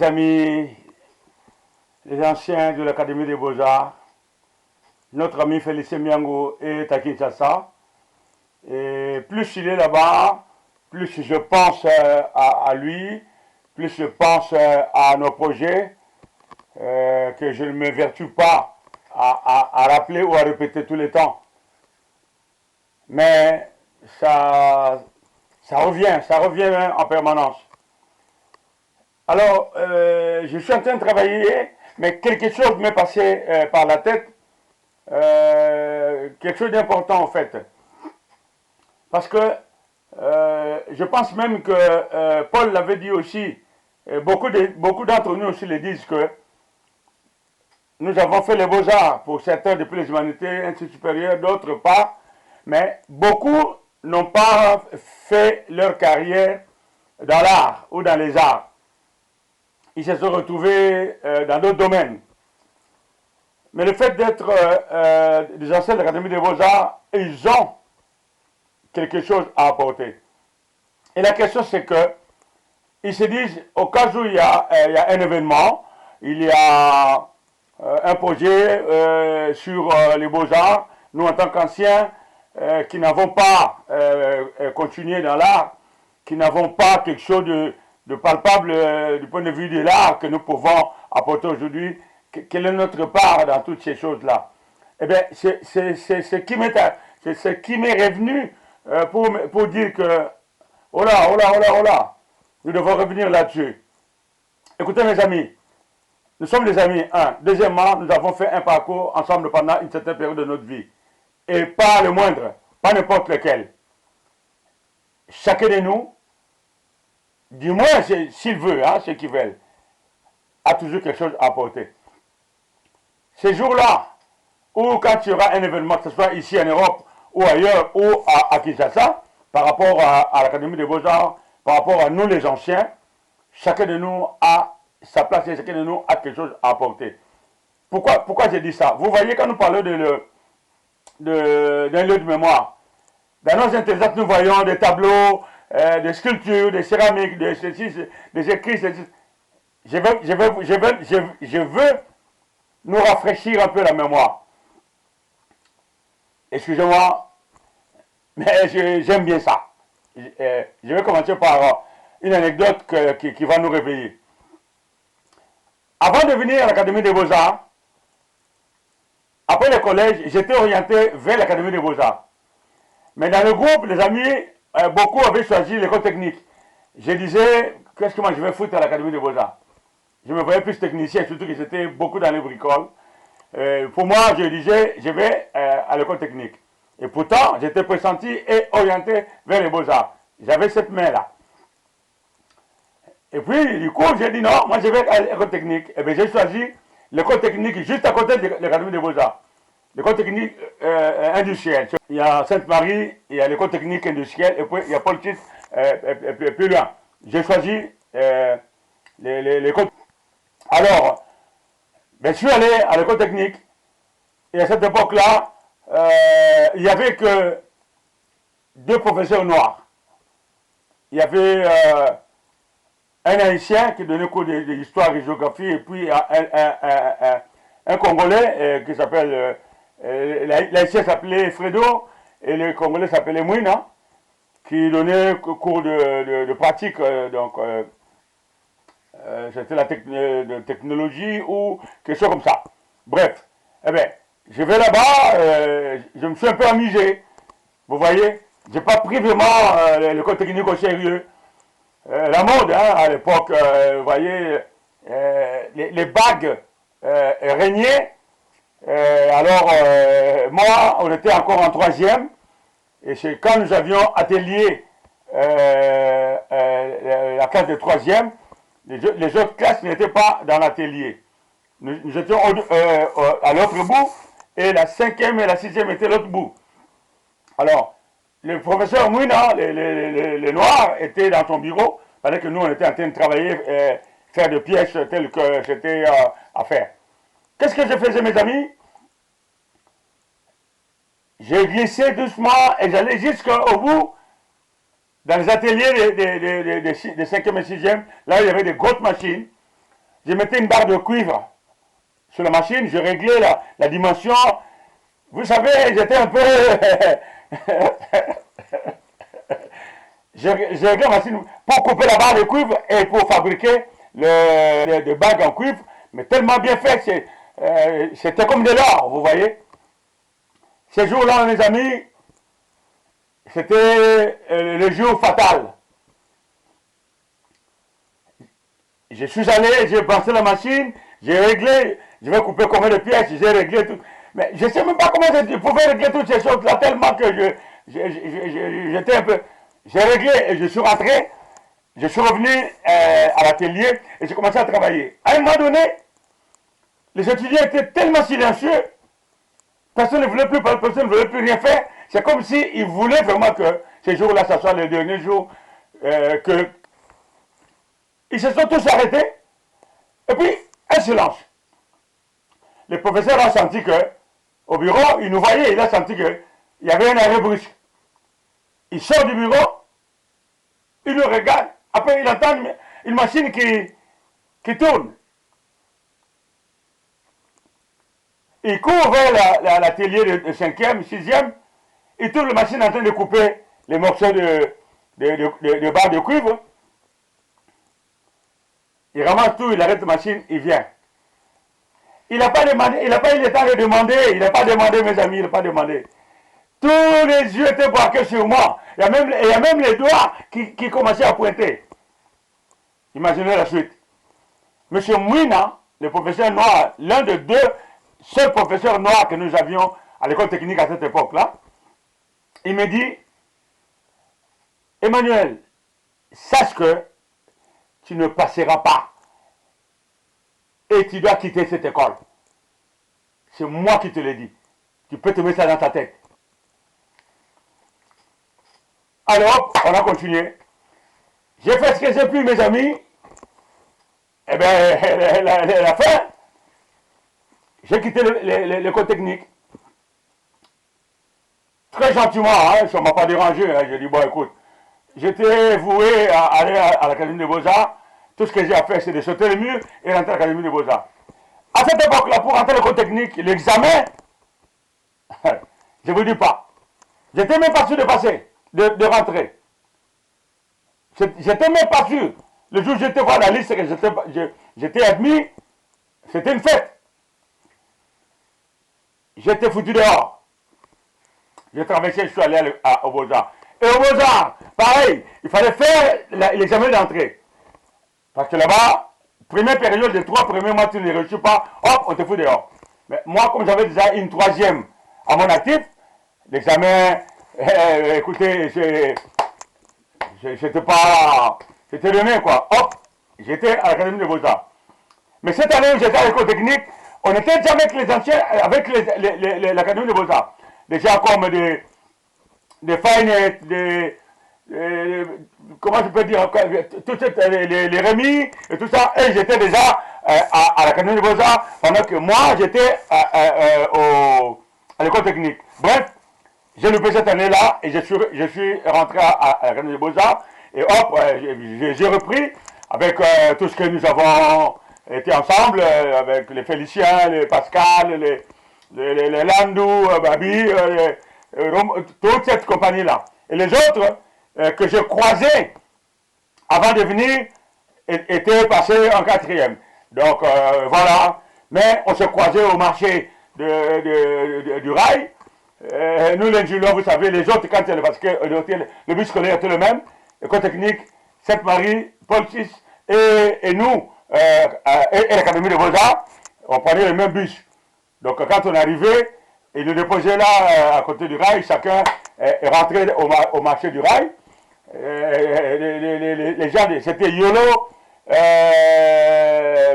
les amis, les anciens de l'Académie des Beaux-Arts, notre ami Félicien Miango est à Kinshasa. Et plus il est là-bas, plus je pense à lui, plus je pense à nos projets, que je ne me vertue pas à rappeler ou à répéter tous les temps. Mais ça revient en permanence. Alors, je suis en train de travailler, mais quelque chose m'est passé par la tête, quelque chose d'important en fait. Parce que je pense même que Paul l'avait dit aussi, beaucoup d'entre nous aussi le disent, que nous avons fait les beaux-arts pour certains depuis les humanités, instituts supérieurs, d'autres pas, mais beaucoup n'ont pas fait leur carrière dans l'art ou dans les arts. Ils se sont retrouvés dans d'autres domaines. Mais le fait d'être des anciens de l'Académie des Beaux-Arts, ils ont quelque chose à apporter. Et la question c'est que ils se disent, au cas où il y a un événement, il y a un projet sur les Beaux-Arts, nous en tant qu'anciens qui n'avons pas continué dans l'art, qui n'avons pas quelque chose de palpable du point de vue de l'art que nous pouvons apporter aujourd'hui, quelle est notre part dans toutes ces choses-là? Eh bien, c'est ce qui m'est revenu pour dire que, oh là, nous devons revenir là-dessus. Écoutez mes amis, nous sommes des amis, un. Deuxièmement, nous avons fait un parcours ensemble pendant une certaine période de notre vie. Et pas le moindre, pas n'importe lequel. Chacun de nous, du moins s'il veut, hein, ceux qui veulent, a toujours quelque chose à apporter. Ces jours-là, ou quand il y aura un événement, que ce soit ici en Europe ou ailleurs, ou à Kinshasa, par rapport à l'Académie des Beaux-Arts, par rapport à nous les anciens, chacun de nous a sa place et chacun de nous a quelque chose à apporter. Pourquoi j'ai dit ça? Vous voyez, quand nous parlons d'un lieu de mémoire, dans nos intelligences, nous voyons des tableaux, des sculptures, des céramiques, des écrits. Je veux nous rafraîchir un peu la mémoire. Excusez-moi, mais j'aime bien ça. Je vais commencer par une anecdote qui va nous réveiller. Avant de venir à l'Académie des Beaux-Arts, après le collège, j'étais orienté vers l'Académie des Beaux-Arts. Mais dans le groupe, les amis, beaucoup avaient choisi l'école technique. Je disais, qu'est-ce que moi je vais foutre à l'Académie des Beaux-Arts? Je me voyais plus technicien, surtout que j'étais beaucoup dans les bricoles. Pour moi, je disais, je vais à l'école technique. Et pourtant, j'étais pressenti et orienté vers les Beaux-Arts. J'avais cette main-là. Et puis, du coup, j'ai dit non, moi je vais à l'école technique. Et bien, j'ai choisi l'école technique juste à côté de l'Académie des Beaux-Arts. L'école technique industrielle. Il y a Sainte-Marie, il y a l'école technique industrielle, et puis il y a Paul VI, plus loin. J'ai choisi l'école. Alors, ben, je suis allé à l'école technique, et à cette époque-là, il n'y avait que deux professeurs noirs. Il y avait un Haïtien qui donnait cours d'histoire et de géographie, et puis un Congolais qui s'appelle, l'Haïtien s'appelait Fredo, et le Congolais s'appelait Mouina, qui donnait cours de pratique, c'était la technologie ou quelque chose comme ça. Bref, eh bien, je vais là-bas, je me suis un peu amusé. Vous voyez, je n'ai pas pris vraiment l'école technique au sérieux. La mode, hein, à l'époque, vous voyez, les bagues régnaient. Moi, on était encore en troisième. Et c'est quand nous avions atelier la classe de troisième, les autres classes n'étaient pas dans l'atelier. Nous étions à l'autre bout, et la cinquième et la sixième étaient à l'autre bout. Alors, le professeur Mouina, les Noirs, étaient dans son bureau, pendant que nous, on était en train de travailler, faire des pièces telles que c'était à faire. Qu'est-ce que je faisais, mes amis? J'ai glissé doucement et j'allais jusqu'au bout, dans les ateliers des 5e et 6e, là il y avait des grosses machines. je mettais une barre de cuivre sur la machine, je réglais la dimension. Vous savez, j'étais un peu... j'ai réglé la machine pour couper la barre de cuivre et pour fabriquer des bagues en cuivre, mais tellement bien fait, c'était comme de l'or, vous voyez. Ces jours-là, mes amis, c'était le jour fatal. Je suis allé, j'ai passé la machine, j'ai réglé, je vais couper combien de pièces, j'ai réglé tout. Mais je ne sais même pas comment je pouvais régler toutes ces choses-là, tellement que j'étais un peu... J'ai réglé et je suis rentré, je suis revenu à l'atelier et j'ai commencé à travailler. À un moment donné, les étudiants étaient tellement silencieux, personne ne voulait plus parler, personne ne voulait plus rien faire. C'est comme s'ils voulaient vraiment que ces jours-là, ça soit les derniers jours, que... Ils se sont tous arrêtés, et puis un silence. Le professeur a senti que, au bureau, il nous voyait, il a senti qu'il y avait un arrêt brusque. Il sort du bureau, il nous regarde, après il entend une machine qui tourne. Il court vers l'atelier de 5e, 6e, il tourne la machine en train de couper les morceaux de barres de cuivre. Il ramasse tout, il arrête la machine, il vient. Il n'a pas demandé, il n'a pas eu le temps de demander, il n'a pas demandé, mes amis, il n'a pas demandé. Tous les yeux étaient braqués sur moi. Il y a même les doigts qui commençaient à pointer. Imaginez la suite. Monsieur Mouina, le professeur noir, l'un des deux seuls professeurs noirs que nous avions à l'école technique à cette époque-là, il me dit, Emmanuel, sache que tu ne passeras pas. Et tu dois quitter cette école. C'est moi qui te l'ai dit. Tu peux te mettre ça dans ta tête. Alors, on a continué. J'ai fait ce que j'ai pu, mes amis. Eh bien, la fin, j'ai quitté l'école technique. Très gentiment, hein, ça ne m'a pas dérangé. Hein. J'ai dit, bon, écoute, j'étais voué à aller à l'Académie des Beaux-Arts. Tout ce que j'ai à faire, c'est de sauter le mur et rentrer à l'Académie des Beaux-Arts. À cette époque-là, pour rentrer à l'école technique, l'examen, je ne vous dis pas. J'étais même pas sûr de passer, de rentrer. J'étais même pas sûr. Le jour où j'étais voir la liste, j'étais admis, c'était une fête. J'étais foutu dehors. J'ai traversé, je suis allé au Beaux-Arts. Et au Beaux-Arts, pareil, il fallait faire l'examen d'entrée. Parce que là-bas, première période, les 3 premiers mois, tu ne les réussis pas, hop, on te fout dehors. Mais moi, comme j'avais déjà une 3e à mon actif, l'examen, écoutez, c'était pas... C'était donné, quoi. Hop, j'étais à l'Académie des Beaux-Arts. Mais cette année où j'étais à l'école technique, on était déjà avec les anciens, avec l'Académie des Beaux-Arts. Des gens comme des Feinet, comment je peux dire, les Rémi et tout ça, et j'étais déjà à l'Académie des Beaux-Arts, pendant que moi, j'étais à l'école technique. Bref, j'ai loupé cette année-là, et je suis rentré à l'Académie des Beaux-Arts, et hop, j'ai repris avec tout ce que nous avons été ensemble, avec les Féliciens, les Pascal, les Landou, Babi, toute cette compagnie-là. Et les autres que j'ai croisés avant de venir étaient passés en 4e. Donc voilà, mais on se croisait au marché du rail. Nous, l'ingénieur, vous savez, les autres, quand parce que le bus scolaire était le même, l'école technique, Sainte-Marie, Paul VI, et nous, et l'Académie des Beaux-Arts, on prenait le même bus. Donc quand on arrivait, ils nous déposaient là, à côté du rail, chacun est rentré au marché du rail. Les gens, c'était Yolo,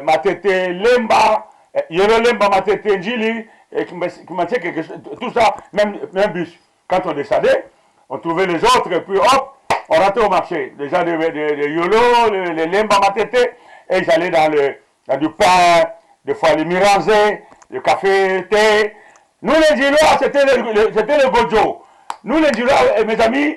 Matete Lemba, Yolo Lemba, Matete Njili, et qui m'a dit quelque chose, tout ça, même bus. Quand on descendait, on trouvait les autres, et puis hop, on rentrait au marché. Les gens de Yolo, les Lemba, Matete, et ils allaient dans du pain, des fois les miranzés, le café, thé. Nous, les Gilois, c'était le gojo. Nous, les Gilois, mes amis,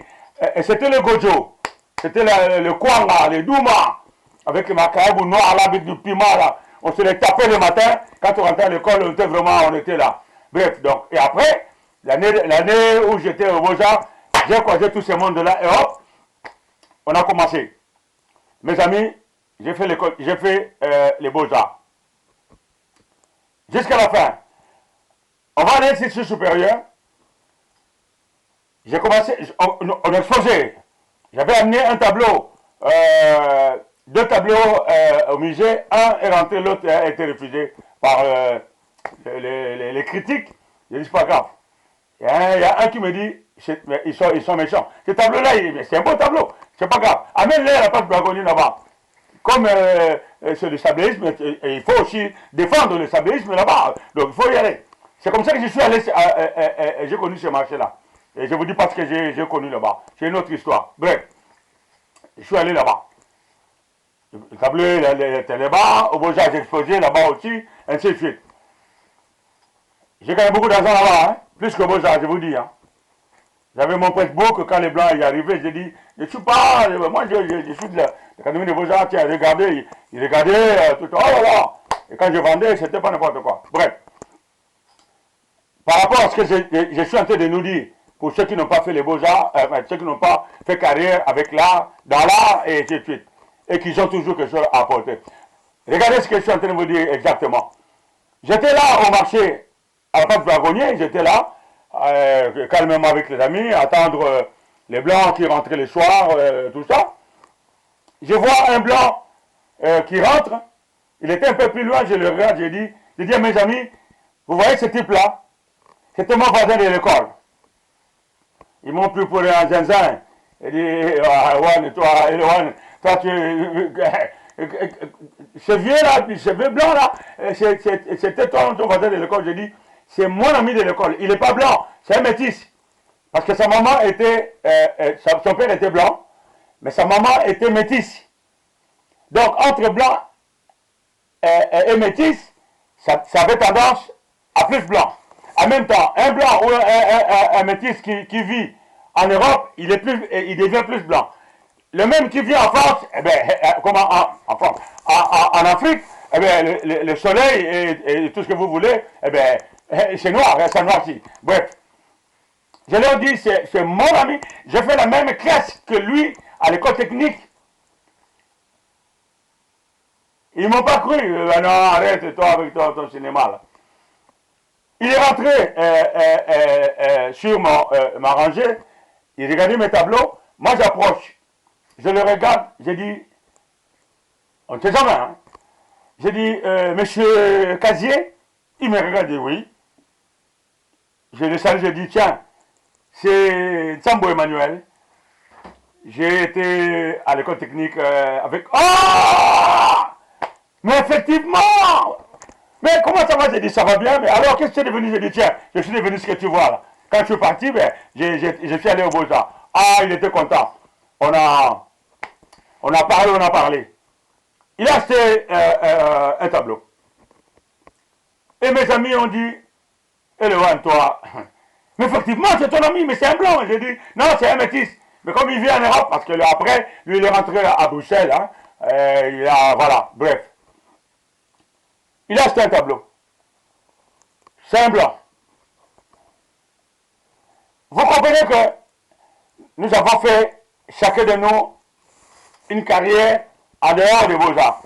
c'était le gojo. C'était le kwanga, le douma. avec le macabre noir là, avec du piment là. On se les tapait le matin. Quand on rentrait à l'école, on était là. Bref, donc, et après, l'année où j'étais au Beaux-Arts, j'ai croisé tous ces mondes-là et hop, on a commencé. Mes amis, j'ai fait l'école, j'ai fait les Beaux-Arts. Jusqu'à la fin. On va aller à l'institut supérieur. J'ai commencé, on exposait. J'avais amené un tableau, deux tableaux au musée. Un est rentré, l'autre a été refusé par les critiques. Je dis, c'est pas grave. Il y a un qui me dit, mais ils sont méchants. Ce tableau-là, c'est un beau tableau. C'est pas grave. Amène-les à la place de Braconnier là-bas. Comme c'est le sabléisme, il faut aussi défendre le sabléisme là-bas. Donc il faut y aller. C'est comme ça que je suis allé, j'ai connu ce marché-là. Et je vous dis pas ce que j'ai connu là-bas. C'est une autre histoire. Bref, je suis allé là-bas. Le tableau était là-bas, au Beaux-Arts j'ai exposé là-bas aussi, ainsi de suite. J'ai gagné beaucoup d'argent là-bas, hein, plus que Beaux-Arts, je vous dis. Hein. J'avais mon presse-book, quand les Blancs y arrivaient, j'ai dit, je ne suis pas, moi je suis de l'Académie des Beaux-Arts, tiens, regardez, ils regardaient, tout, oh là là. Et quand je vendais, c'était pas n'importe quoi. Bref. Par rapport à ce que je suis en train de nous dire, pour ceux qui n'ont pas fait les Beaux-Arts, ceux qui n'ont pas fait carrière avec l'art, dans l'art, et ainsi de suite, et qui ont toujours quelque chose à apporter. Regardez ce que je suis en train de vous dire exactement. J'étais là au marché, à la place de Braconnier, j'étais là, calmement avec les amis, attendre les Blancs qui rentraient le soir, tout ça. Je vois un Blanc qui rentre, il était un peu plus loin, je le regarde, j'ai dit à mes amis, vous voyez ce type-là, c'était mon voisin de l'école. Ils m'ont pris pour un zinzin. Il dit, toi, ce vieux-là, ce vieux blanc-là, c'était ton voisin de l'école. J'ai dit, c'est mon ami de l'école. Il n'est pas blanc, c'est un métis. Parce que sa maman était, son père était blanc, mais sa maman était métisse. Donc, entre blanc et métis, ça avait tendance à plus blanc. En même temps, un blanc ou un métis qui vit en Europe, il devient plus blanc. Le même qui vit en France, eh bien, en Afrique, eh bien, le soleil et tout ce que vous voulez, eh bien, c'est noir, ça noircit. Bref, je leur dis, c'est mon ami, j'ai fait la même classe que lui à l'école technique. Ils ne m'ont pas cru. Non, arrête toi avec ton cinéma là. Il est rentré sur ma rangée, il regardait mes tableaux, moi j'approche, je le regarde, j'ai dit, on ne sait jamais, hein. J'ai dit, monsieur Casier, il me regarde, il dit oui. Je le salue, je dis, tiens, c'est Sambo Emmanuel. J'ai été à l'école technique avec... Oh! Mais effectivement! Mais comment ça va? J'ai dit, ça va bien. Mais alors, qu'est-ce que tu es devenu? J'ai dit, tiens, je suis devenu ce que tu vois là. Quand je suis parti, ben, je suis allé au Beaux-Arts. Ah, il était content. On a parlé. Il a acheté un tableau. Et mes amis ont dit, Eloane, toi, mais effectivement, c'est ton ami, mais c'est un blanc. J'ai dit, non, c'est un métis. Mais comme il vit en Europe, parce que après, lui, il est rentré à Bruxelles, hein, voilà, bref. Il a acheté un tableau. C'est un blanc. Vous comprenez que nous avons fait, chacun de nous, une carrière en dehors des Beaux-Arts.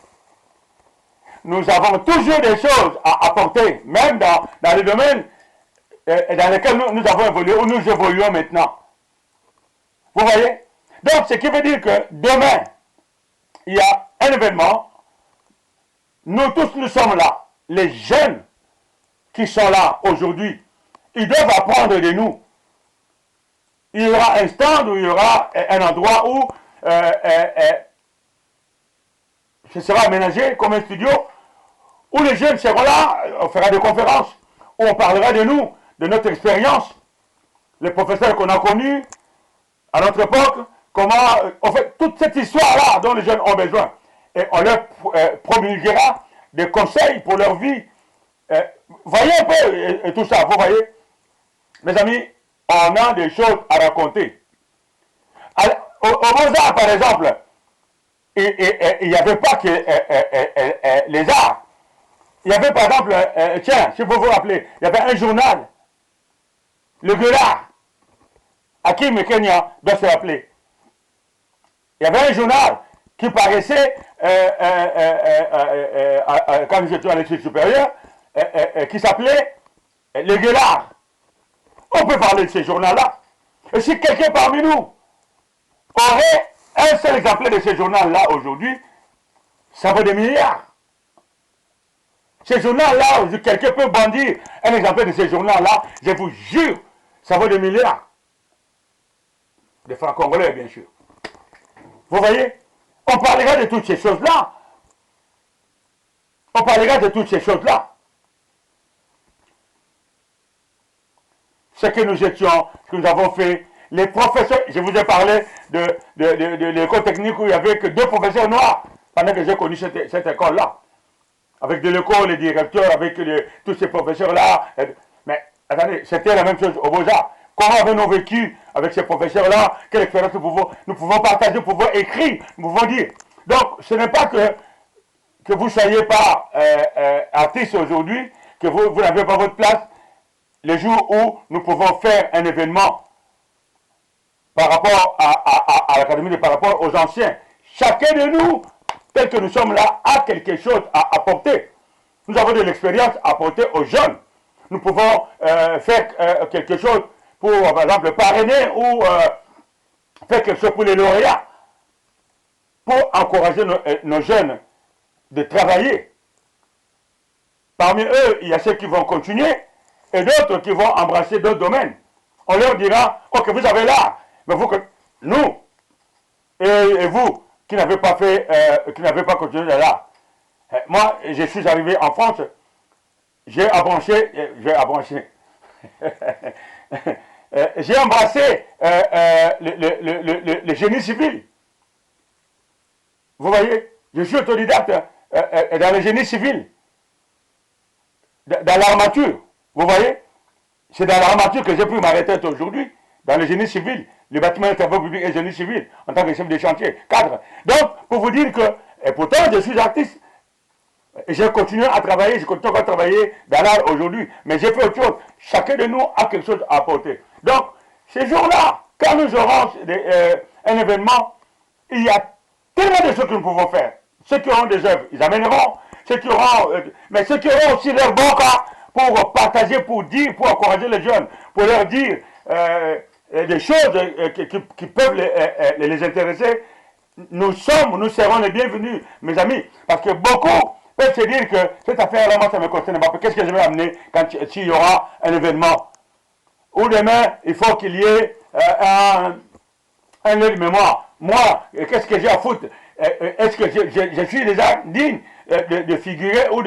Nous avons toujours des choses à apporter, même dans les domaines dans lesquels nous avons évolué, où nous évoluons maintenant. Vous voyez? Donc, ce qui veut dire que demain, il y a un événement. Nous tous, nous sommes là. Les jeunes qui sont là aujourd'hui, ils doivent apprendre de nous. Il y aura un stand où il y aura un endroit où ce sera aménagé comme un studio, où les jeunes seront là, on fera des conférences, où on parlera de nous, de notre expérience, les professeurs qu'on a connus à notre époque, comment, en fait, toute cette histoire-là dont les jeunes ont besoin. Et on leur promulguera des conseils pour leur vie. Voyez un peu tout ça, vous voyez. Mes amis, on a des choses à raconter. Au Beaux-Arts, par exemple, il n'y avait pas que les arts. Il y avait par exemple, tiens, si vous vous rappelez, il y avait un journal, le Gueulard, Hakim Kenya doit se rappeler. Il y avait un journal qui paraissait, quand j'étais à l'étude supérieure, qui s'appelait Le Gueulard. On peut parler de ces journaux-là. Et si quelqu'un parmi nous aurait un seul exemplaire de ce journal-là aujourd'hui, ça vaut des milliards. Ces journaux-là, quelqu'un peut bandir un exemplaire de ces journaux-là, je vous jure, ça vaut des milliards. Des francs congolais, bien sûr. Vous voyez? On parlera de toutes ces choses-là. On parlera de toutes ces choses-là. Ce que nous étions, ce que nous avons fait, les professeurs, je vous ai parlé de l'école technique où il n'y avait que 2 professeurs noirs pendant que j'ai connu cette école-là. Avec de l'école, les directeurs, avec tous ces professeurs-là. Mais attendez, c'était la même chose au Beaux-Arts. Comment avons-nous vécu avec ces professeurs-là? Quelle expérience nous pouvons partager, nous pouvons écrire, nous pouvons dire. Donc, ce n'est pas que vous ne soyez pas artiste aujourd'hui, que vous n'avez pas votre place. Le jour où nous pouvons faire un événement par rapport à l'académie, par rapport aux anciens, chacun de nous, tel que nous sommes là, a quelque chose à apporter. Nous avons de l'expérience à apporter aux jeunes. Nous pouvons faire quelque chose pour, par exemple, parrainer ou faire quelque chose pour les lauréats, pour encourager nos jeunes de travailler. Parmi eux, il y a ceux qui vont continuer et d'autres qui vont embrasser d'autres domaines. On leur dira, ok, vous avez l'art, mais nous, et vous, qui n'avez pas fait, qui n'avez pas continué de l'art. Moi, je suis arrivé en France, j'ai embrassé le génie civil. Vous voyez, je suis autodidacte dans le génie civil, dans l'armature. Vous voyez, c'est dans l'armature que j'ai pris ma retraite aujourd'hui, dans le génie civil, le bâtiment des travaux publics et le génie civil, en tant que chef de chantier, cadre. Donc, pour vous dire que, et pourtant, je suis artiste. Et j'ai continué à travailler, je continue à travailler dans l'art aujourd'hui, mais j'ai fait autre chose. Chacun de nous a quelque chose à apporter. Donc, ces jours-là, quand nous aurons un événement, il y a tellement de choses que nous pouvons faire. Ceux qui auront des œuvres, ils amèneront. Ceux qui auront, mais ceux qui auront aussi leur bon cas pour partager, pour dire, pour encourager les jeunes, pour leur dire des choses qui peuvent les intéresser, nous serons les bienvenus, mes amis. Parce que beaucoup peuvent se dire que cette affaire-là, moi, ça ne me concerne pas. Qu'est-ce que je vais amener quand s'il y aura un événement? Ou demain, il faut qu'il y ait un lieu de mémoire. Moi, qu'est-ce que j'ai à foutre? Est-ce que je suis déjà digne de figurer ou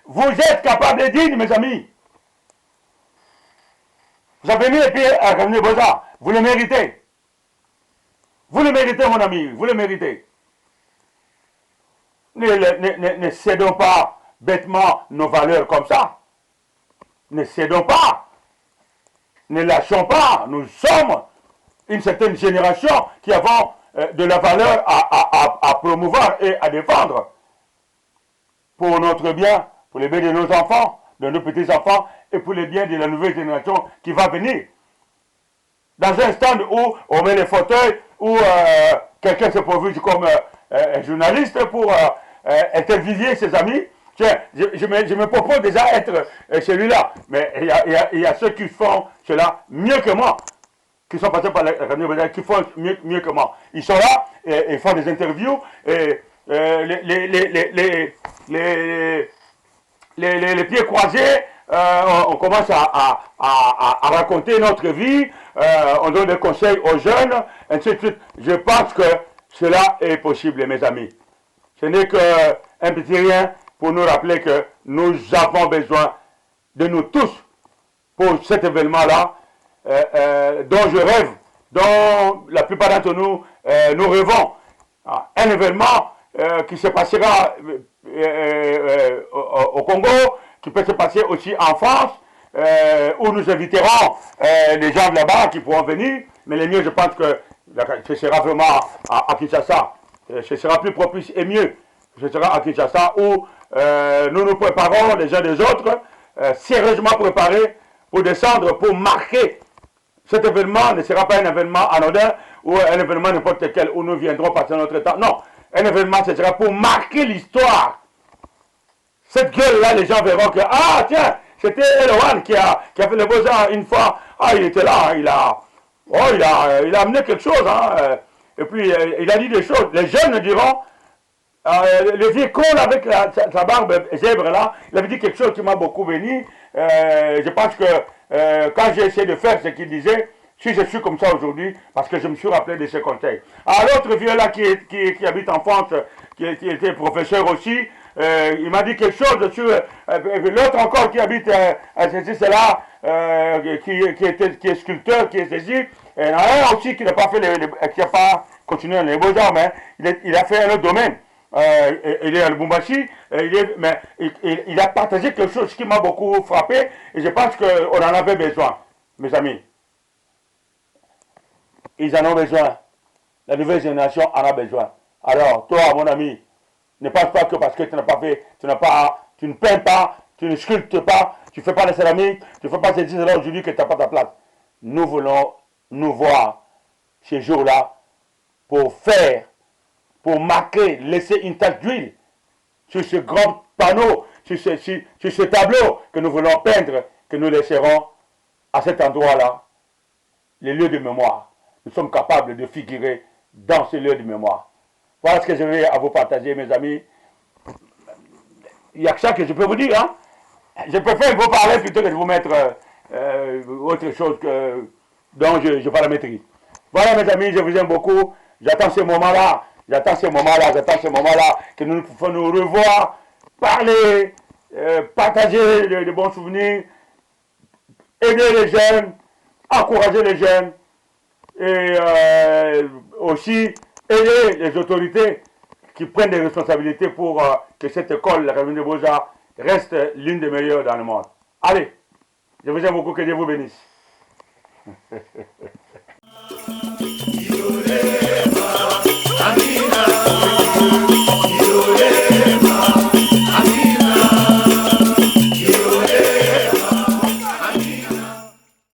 Vous êtes capable de digne, mes amis. Vous avez mis les pieds à l'Académie des Beaux-Arts. Vous le méritez. Vous le méritez, mon ami. Vous le méritez. Ne cédons pas bêtement nos valeurs comme ça. Ne cédons pas. Ne lâchons pas. Nous sommes une certaine génération qui avons de la valeur à promouvoir et à défendre pour notre bien, pour le bien de nos enfants, de nos petits-enfants et pour le bien de la nouvelle génération qui va venir. Dans un stand où on met les fauteuils, où quelqu'un se profile comme un journaliste pour interviewer ses amis. Tiens, je me propose déjà être celui-là, mais il y a ceux qui font cela mieux que moi, qui sont passés par la qui font mieux que moi. Ils sont là, et ils font des interviews, et les pieds croisés, on commence à raconter notre vie, on donne des conseils aux jeunes, ainsi de suite. Je pense que cela est possible, mes amis. Ce n'est qu'un petit rien pour nous rappeler que nous avons besoin de nous tous pour cet événement-là, dont je rêve, dont la plupart d'entre nous, nous rêvons. Un événement qui se passera au Congo, qui peut se passer aussi en France, où nous inviterons les gens de là-bas qui pourront venir, mais les mieux, je pense que ce sera vraiment à Kinshasa. ce sera plus propice et mieux. Ce sera à Kinshasa où nous nous préparons les uns des autres, sérieusement préparés pour descendre, pour marquer. Cet événement ne sera pas un événement anodin ou un événement n'importe quel où nous viendrons passer notre temps. Non, un événement, ce sera pour marquer l'histoire. Cette gueule-là, les gens verront que, ah tiens, c'était Eloane qui a fait le Beaux-Arts une fois. Ah, il était là, il a amené quelque chose. Hein, et puis, il a dit des choses. Les jeunes diront, le vieux con avec sa barbe zèbre là, il avait dit quelque chose qui m'a beaucoup béni. Je pense que quand j'ai essayé de faire ce qu'il disait, si je suis comme ça aujourd'hui, parce que je me suis rappelé de ses conseils. Ah, l'autre vieux là qui habite en France, qui était professeur aussi, il m'a dit quelque chose sur l'autre encore qui habite c'est là, qui est sculpteur, qui est ceci. Il y en a un aussi qui n'a pas fait qui n'a pas continué dans les beaux-arts, mais il a fait un autre domaine. Il est à Lubumbashi, mais il a partagé quelque chose qui m'a beaucoup frappé et je pense qu'on en avait besoin, mes amis. Ils en ont besoin. La nouvelle génération en a besoin. Alors, toi, mon ami, ne pense pas que parce que tu n'as pas fait, tu ne peins pas, tu ne sculptes pas, tu ne fais pas de céramique, tu ne fais pas ces choses-là aujourd'hui que tu n'as pas ta place. Nous voulons nous voir ces jours-là pour pour marquer, laisser une tache d'huile sur ce grand panneau, sur ce tableau que nous voulons peindre, que nous laisserons à cet endroit-là, les lieux de mémoire. Nous sommes capables de figurer dans ces lieux de mémoire. Voilà ce que je vais à vous partager, mes amis. Il n'y a que ça que je peux vous dire. Hein? Je préfère vous parler plutôt que de vous mettre autre chose dont je n'ai pas la maîtrise. Voilà, mes amis, je vous aime beaucoup. J'attends ce moment-là. J'attends ce moment-là que nous pouvons nous revoir, parler, partager de bons souvenirs, aider les jeunes, encourager les jeunes et aussi aider les autorités qui prennent des responsabilités pour que cette école, l'Académie des Beaux-Arts, reste l'une des meilleures dans le monde. Allez, je vous aime beaucoup, que Dieu vous bénisse.